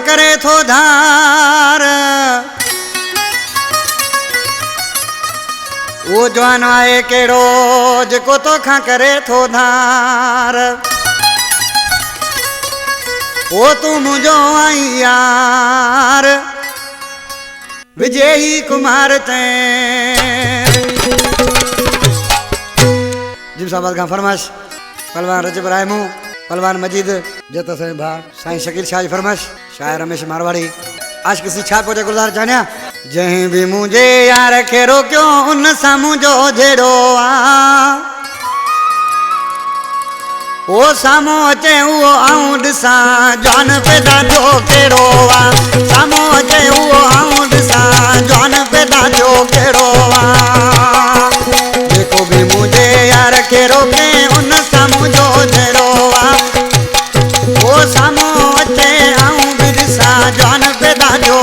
करे थो धार वो जवान आए केड़ो जेको तोखा करे थो धार वो तू मुझो आई यार विजयी कुमार ते जिम साहब का फरमाश पहलवान रजब रायमू पहलवान मजीद जत से भा साईं शकील शाह फरमाश शायर रमेश मारवाड़ी आज किसी छा पोजे गुलजार जानिया जहीं भी मुझे यार के रोक्यो उन सामू जो जेड़ो आ ओ सामो अचे उहो आऊं ॾिसां जान पैदा जो केड़ो आ सामो अचे उहो आऊं ॾिसां जान पैदा जो केड़ो आ जेको भी मुझे यार के रोके उन सामू जो जेड़ो आ ओ सामो अचे आऊं भी ॾिसां जान पैदा जो